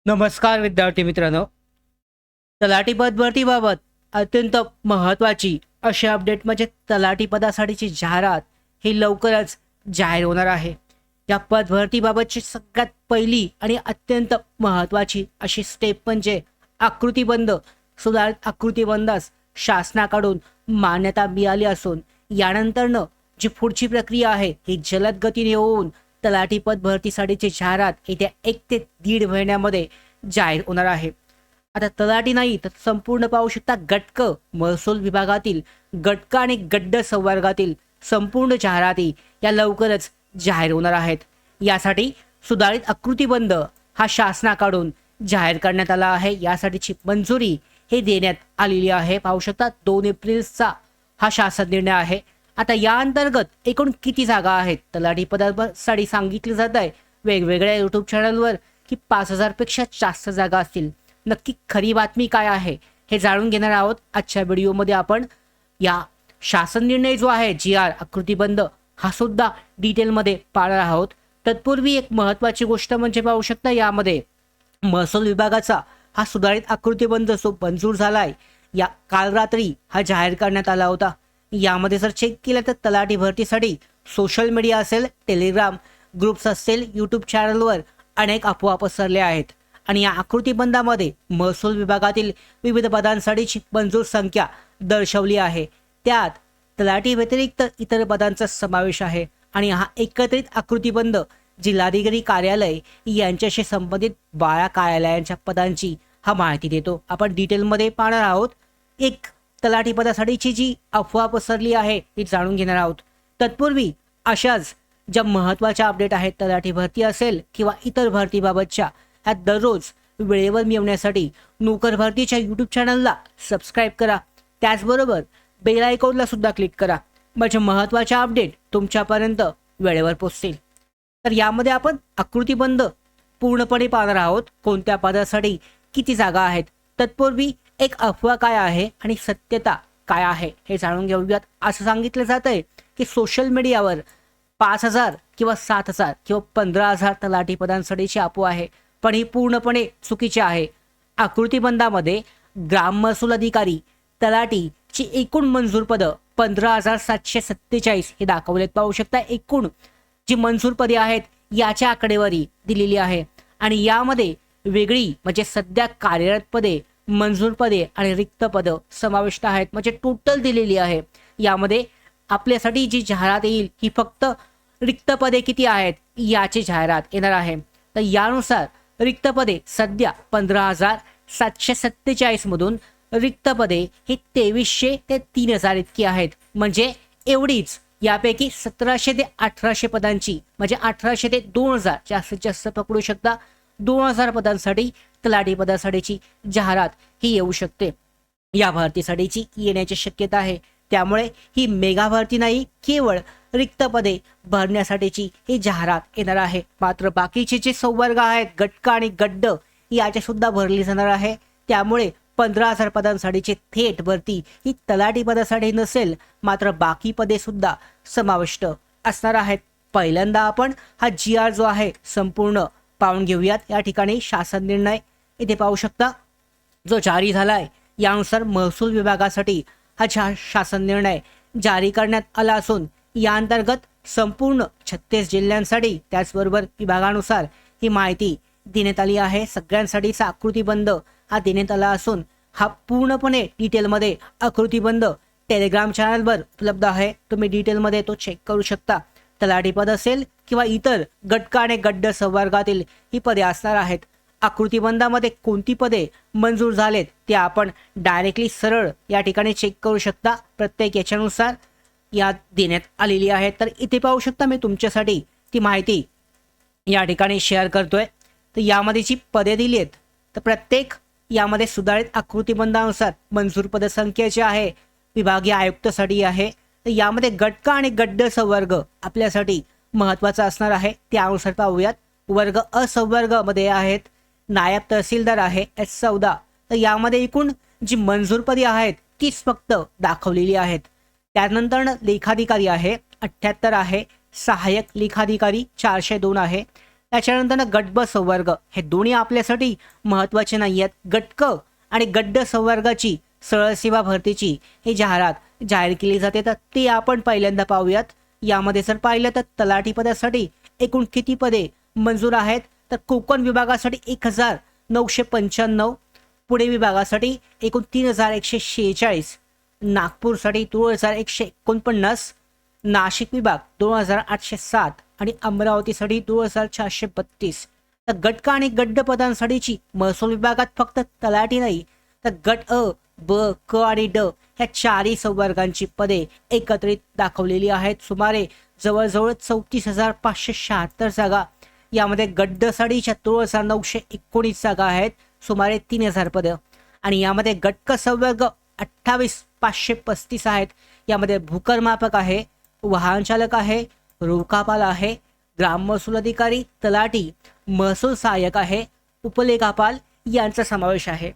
नमस्कार विद्यार्थी मित्रांनो. तलाठी पद भरतीबाबत अत्यंत महत्त्वाची अशी अपडेट म्हणजे तलाठी पदासाठीची जाहिरात ही लवकरच जाहीर होणार आहे. या पद भरतीबाबतची सगळ्यात पहिली आणि अत्यंत महत्त्वाची अशी स्टेप म्हणजे आकृतीबंध सुधारित आकृतीबंधास शासनाकडून मान्यता मिळाली असून यानंतरनं जी पुढची प्रक्रिया आहे ही जलद गतीने होऊन तलाठी पद भरतीसाठीची जाहिरात येत्या 1 ते 1.5 महिन्यामध्ये जाहीर होणार आहे. आता तलाठी नाही तर संपूर्ण पाहू शकता गटक महसूल विभागातील गटक आणि गड्ड संवर्गातील संपूर्ण जाहिराती या लवकरच जाहीर होणार आहेत. यासाठी सुधारित आकृतीबंध हा शासनाकडून जाहीर करण्यात आला आहे. यासाठीची मंजुरी हे देण्यात आलेली आहे. पाहू शकता 2 एप्रिलचा हा शासन निर्णय आहे. आता या अंतर्गत एकूण किती जागा आहेत तलाठी पदासाठी सांगितले जात आहे वेगवेगळ्या यूट्यूब चॅनलवर की 5,000 पेक्षा जास्त जागा असतील. नक्की खरी बातमी काय आहे हे जाणून घेणार आहोत आजच्या व्हिडिओमध्ये. आपण या शासन निर्णय जो आहे GR आकृतीबंध हा सुद्धा डिटेलमध्ये पाहणार आहोत. तत्पूर्वी एक महत्त्वाची गोष्ट म्हणजे पाहू शकता यामध्ये महसूल विभागाचा हा सुधारित आकृतीबंध जो मंजूर झालाय या काल रात्री हा जाहीर करण्यात आला होता. यामध्ये जर चेक केलं तर तलाठी भरतीसाठी सोशल मीडिया असेल, टेलिग्राम ग्रुप्स असतील, यूट्यूब चॅनलवर अनेक अफवा पसरल्या आहेत आणि या आकृतीबंधामध्ये महसूल विभागातील विविध पदांसाठीची मंजूर संख्या दर्शवली आहे. त्यात तलाठी व्यतिरिक्त इतर पदांचा समावेश आहे आणि हा एकत्रित आकृतीबंध जिल्हाधिकारी कार्यालय यांच्याशी संबंधित 12 कार्यालयांच्या पदांची हा माहिती देतो. आपण डिटेलमध्ये पाहणार आहोत. एक तलाठी पदासाठीची जी अफवा पसरली आहे ती जाणून घेणार आहोत. तत्पूर्वी अशाच ज्या महत्त्वाच्या अपडेट आहेत तलाठी भरती असेल किंवा इतर भरतीबाबतच्या ह्या दररोज वेळेवर मिळवण्यासाठी नोकर भरतीच्या यूट्यूब चॅनलला सबस्क्राईब करा. त्याचबरोबर बेल आयकॉनला सुद्धा क्लिक करा म्हणजे महत्त्वाच्या अपडेट तुमच्यापर्यंत वेळेवर पोहोचतील. तर यामध्ये आपण आकृतीबंध पूर्णपणे पाहणार आहोत. कोणत्या पदासाठी किती जागा आहेत. तत्पूर्वी एक अफवा काय आहे आणि सत्यता काय आहे हे जाणून घेऊयात. असं सांगितलं जात आहे की सोशल मीडियावर 5,000 किंवा 7,000 किंवा 15,000 तलाठी पदांसाठीची अफवा आहे, पण ही पूर्णपणे चुकीची आहे. आकृतीबंधामध्ये ग्राम महसूल अधिकारी तलाठीची एकूण मंजूर पदं 15,747 हे दाखवलेत. पाहू शकता एकूण जी मंजूर पदे आहेत याच्या आकडेवारी दिलेली आहे आणि यामध्ये वेगळी म्हणजे सध्या कार्यरत पदे, मंजूर पदे आणि रिक्त पदं समाविष्ट आहेत म्हणजे टोटल दिलेली आहे. यामध्ये आपल्यासाठी जी जाहिरात येईल ही फक्त रिक्त पदे किती आहेत याची जाहिरात येणार आहे. तर यानुसार रिक्त पदे सध्या 15,747 मधून रिक्त पदे ही 2,300 ते 3,000 इतकी आहेत. म्हणजे एवढीच. यापैकी 1,700 ते 1,800 पदांची म्हणजे 1,800 ते 2,000 जास्तीत जास्त पकडू शकता 2,000 पदांसाठी तलाठी पदासाठीची जाहिरात ही येऊ शकते. या भरतीसाठीची येण्याची शक्यता आहे. त्यामुळे ही मेगा भरती नाही, केवळ रिक्त पदे भरण्यासाठीची ही जाहिरात येणार आहे. मात्र बाकीचे जे संवर्ग आहेत गटक आणि गड्ड याचे सुद्धा भरली जाणार आहे. त्यामुळे 15,000 पदांसाठीची थेट भरती ही तलाठी पदासाठी नसेल, मात्र बाकी पदे सुद्धा समाविष्ट असणार आहेत. पहिल्यांदा आपण हा GR जो आहे संपूर्ण पाहून घेऊयात. या ठिकाणी शासन निर्णय इथे पाहू शकता जो जारी झालाय. यानुसार महसूल विभागासाठी हा शासन निर्णय जारी करण्यात आला असून या अंतर्गत संपूर्ण 36 जिल्ह्यांसाठी त्याचबरोबर विभागानुसार ही माहिती देण्यात आली आहे. सगळ्यांसाठीचा आकृतीबंध हा देण्यात आला असून हा पूर्णपणे डिटेलमध्ये आकृतीबंध टेलिग्राम चॅनलवर उपलब्ध आहे. तुम्ही डिटेलमध्ये तो चेक करू शकता. तलाठी पद असेल किंवा इतर गटक आणि गड्ड संवर्गातील ही पदे असणार आहेत. आकृतीबंधामध्ये कोणती पदे मंजूर झालेत ते आपण डायरेक्टली सरळ या ठिकाणी चेक करू शकता. प्रत्येक याच्यानुसार यात देण्यात आलेली आहे. तर इथे पाहू शकता मी तुमच्यासाठी ती माहिती या ठिकाणी शेअर करतोय. तर यामध्ये जी पदे दिली आहेत तर प्रत्येक यामध्ये सुधारित आकृतीबंधानुसार मंजूर पदसंख्या जी आहे विभागीय आयुक्तसाठी आहे. तर यामध्ये गटक आणि गड्ड संवर्ग आपल्यासाठी महत्त्वाचा असणार आहे. त्यानुसार पाहूयात. वर्ग अ संवर्ग मध्ये आहेत नायब तहसीलदार आहे S14. तर यामध्ये एकूण जी मंजूर पदे आहेत तीच फक्त दाखवलेली आहेत. त्यानंतर लेखाधिकारी आहे 78 आहे. सहाय्यक लेखाधिकारी 402 आहे. त्याच्यानंतर गट ब संवर्ग हे दोन्ही आपल्यासाठी महत्त्वाचे नाही आहेत. गट क आणि गट ड संवर्गाची सरळ सेवा भरतीची ही जाहिरात जाहीर केली जाते, तर ते आपण पहिल्यांदा पाहूयात. यामध्ये जर पाहिलं तर तलाठी पदासाठी एकूण किती पदे मंजूर आहेत, तर कोकण विभागासाठी 1995, पुणे विभागासाठी एकूण 3146, नागपूरसाठी 2149, नाशिक विभाग 2807 आणि अमरावतीसाठी 2432. तर गट क आणि गट ड पदांसाठीची महसूल विभागात फक्त तलाठी नाही, तर गट अ, ब, क आणि ड ह्या चारही संवर्गांची पदे एकत्रित दाखवलेली आहेत. सुमारे जवळजवळ 34,576 जागा. यामध्ये गट ड साठी 74,919 जागा आहेत, सुमारे 3,000 पदं. आणि यामध्ये गट क संवर्ग 28,535 आहेत. यामध्ये भूकरमापक आहे, वाहन चालक आहे, रोखापाल आहे, ग्राम महसूल अधिकारी, तलाठी, महसूल सहाय्यक आहे, उपलेखापाल यांचा समावेश आहे.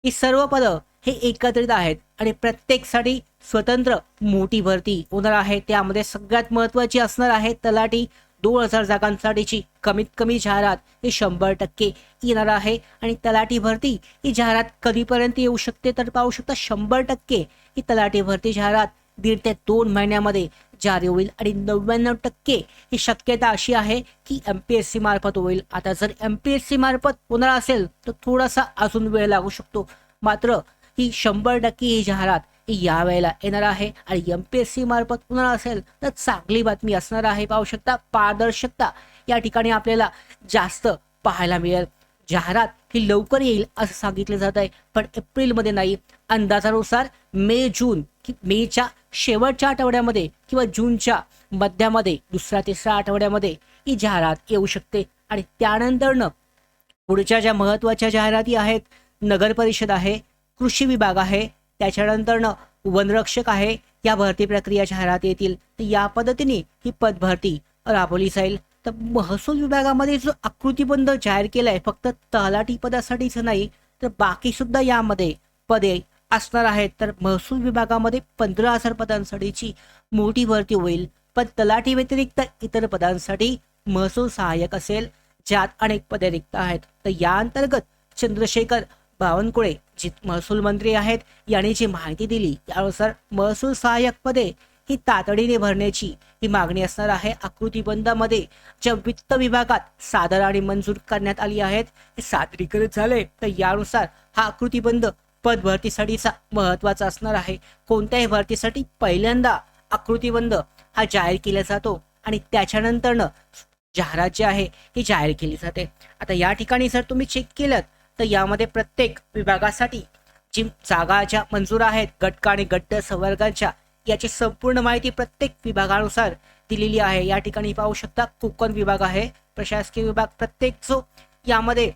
ही सर्व पदं हे एकत्रित आहेत आणि प्रत्येकसाठी स्वतंत्र मोठी भरती होणार आहे. त्यामध्ये सगळ्यात महत्त्वाची असणार आहे तलाठी. 2000 जागांसाठीची कमीत कमी जाहिरात ही 100% येणार आहे. आणि तलाठी भरती ही जाहिरात कधीपर्यंत येऊ शकते, तर पाहू शकता 100% ही तलाठी भरती जाहिरात 1.5 ते 2 महिन्यामध्ये जारी होईल. आणि 99% ही शक्यता अशी आहे की MPSC मार्फत होईल. आता जर MPSC मार्फत होणार असेल तर थोडासा अजून वेळ लागू शकतो, मात्र ही 100% ही जाहिरात ही यावेळेला येणार आहे. आणि MPSC मार्फत होणार असेल तर चांगली बातमी असणार आहे. पाहू शकता पारदर्शकता या ठिकाणी आपल्याला जास्त पाहायला मिळेल. जाहिरात ही लवकर येईल असं सांगितलं जात आहे, पण एप्रिलमध्ये नाही. अंदाजानुसार मे-जून की मेच्या शेवटच्या आठवड्यामध्ये किंवा जूनच्या मध्यामध्ये 2रा-3रा आठवड्यामध्ये ही जाहिरात येऊ शकते. आणि त्यानंतरनं पुढच्या ज्या महत्त्वाच्या जाहिराती आहेत, नगर परिषद आहे, कृषी विभाग आहे, त्याच्यानंतरनं वनरक्षक आहे, या भरती प्रक्रिया जाहिरात येतील. तर या पद्धतीने ही पदभरती राबवली जाईल. तर महसूल विभागामध्ये जो आकृतीबंध जाहीर केलाय फक्त तलाठी पदासाठीच नाही, तर बाकी सुद्धा यामध्ये पदे असणार आहेत. तर महसूल विभागामध्ये 15,000 पदांसाठीची मोठी भरती होईल. पण तलाठी व्यतिरिक्त इतर पदांसाठी महसूल सहाय्यक असेल, ज्यात अनेक पदे रिक्त आहेत. तर या अंतर्गत चंद्रशेखर बावनकुळे जे महसूल मंत्री आहेत यांनी जी माहिती दिली त्यानुसार महसूल सहाय्यक पदे ही तातडीने भरण्याची ही मागणी असणार आहे. आकृतीबंधामध्ये ज्या वित्त विभागात सादर आणि मंजूर करण्यात आली आहेत हे सादरीकरण झाले, तर यानुसार हा आकृतीबंध पद भरतीसाठीचा महत्वाचा असणार आहे. कोणत्याही भरतीसाठी पहिल्यांदा आकृतीबंध हा जाहीर केला जातो आणि त्याच्यानंतरनं जाहिरात जी आहे ही जाहीर केली जाते. आता या ठिकाणी जर तुम्ही चेक केलं तर यामध्ये प्रत्येक विभागासाठी जी जागा ज्या मंजूर आहेत गट क आणि गट ड संवर्गांच्या, याची संपूर्ण माहिती प्रत्येक विभागानुसार दिलेली आहे. या ठिकाणी पाहू शकता कोकण विभाग आहे, प्रशासकीय विभाग, प्रत्येक जो यामध्ये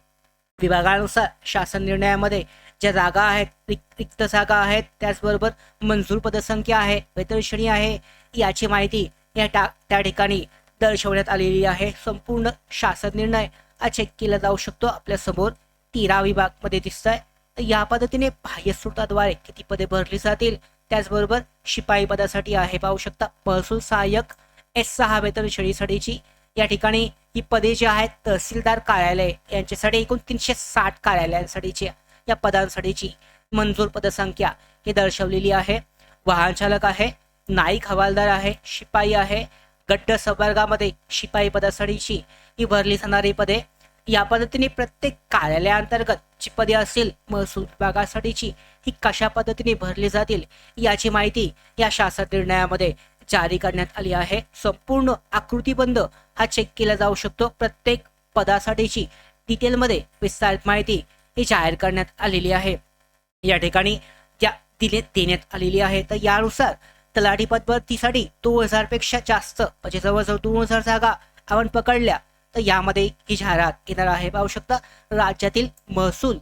विभागानुसार शासन निर्णयामध्ये ज्या जागा आहेत, रिक्त जागा आहेत, त्याचबरोबर मंजूर पदसंख्या आहे, वेतन श्रेणी आहे, याची माहिती त्या ठिकाणी दर्शवण्यात आलेली आहे. संपूर्ण शासन निर्णय हा चेक केला जाऊ शकतो. आपल्या समोर 13 विभाग मध्ये दिसत आहे. तर या पद्धतीने बाह्य स्रोताद्वारे किती पदे भरली जातील, त्याचबरोबर शिपाई पदासाठी आहे पाहू शकता महसूल सहाय्यक S6 वेतन श्रेणीसाठीची या ठिकाणी ही पदे जी आहेत तहसीलदार कार्यालय यांच्यासाठी एकूण 360 कार्यालयांसाठीची या पदांसाठीची मंजूर पदसंख्या ही दर्शवलेली आहे. वाहन चालक आहे, नाईक हवालदार आहे, शिपाई आहे, गट ड संवर्गामध्ये शिपाई पदासाठीची ही भरली जाणारी पदे. या पद्धतीने प्रत्येक कार्यालयाअंतर्गत जी पदे असतील महसूल विभागासाठीची ही कशा पद्धतीने भरली जातील याची माहिती या शासन निर्णयामध्ये जारी करण्यात आली आहे. संपूर्ण आकृतीबंध हा चेक केला जाऊ शकतो. प्रत्येक पदासाठीची डिटेलमध्ये विस्तारित माहिती ही जाहीर करण्यात आलेली आहे. या ठिकाणी त्या देण्यात आलेली आहे. तर यानुसार तलाठी पद भरतीसाठी 2000 पेक्षा जास्त म्हणजे जवळजवळ 2000 जागा आपण पकडल्या तर यामध्ये ही जाहिरात येणार आहे. पाहू शकता राज्यातील महसूल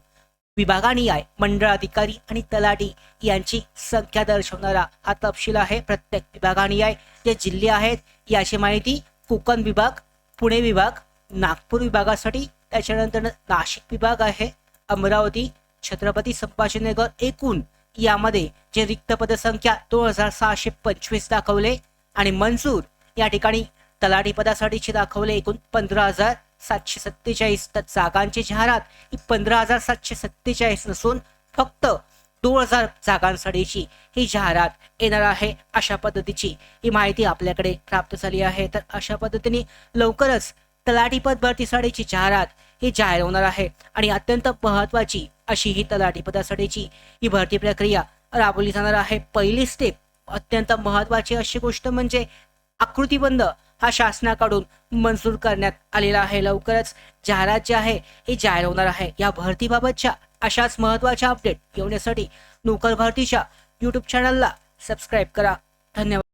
विभागानिहाय मंडळ अधिकारी आणि तलाठी यांची संख्या दर्शवणारा हा तपशील आहे. प्रत्येक विभागानिहाय जे जिल्हे आहेत याची माहिती कोकण विभाग, पुणे विभाग, नागपूर विभागासाठी, त्याच्यानंतर नाशिक विभाग आहे, अमरावती, छत्रपती संभाजीनगर, एकूण यामध्ये जे रिक्त पदसंख्या 2625 दाखवले आणि मंजूर या ठिकाणी तलाठी पदासाठीचे दाखवले एकूण 15,747 तर जागांची जाहिरात ही 15,747 नसून फक्त 2,000 जागांसाठीची ही जाहिरात येणार आहे. अशा पद्धतीची ही माहिती आपल्याकडे प्राप्त झाली आहे. तर अशा पद्धतीने लवकरच तलाठी पद भरतीसाठीची जाहिरात ही जाहीर होणार आहे आणि अत्यंत महत्त्वाची अशी ही तलाठी पदासाठीची ही भरती प्रक्रिया राबवली जाणार आहे. पहिली स्टेप अत्यंत महत्त्वाची अशी गोष्ट म्हणजे आकृतीबंध हा शासनाकडून मंजूर करण्यात आलेला आहे. लवकरच जाहिरात जी आहे ही जाहीर होणार आहे. या भरतीबाबतच्या अशाच महत्त्वाच्या अपडेट घेण्यासाठी नोकर भरतीच्या YouTube चॅनलला सबस्क्राईब करा. धन्यवाद.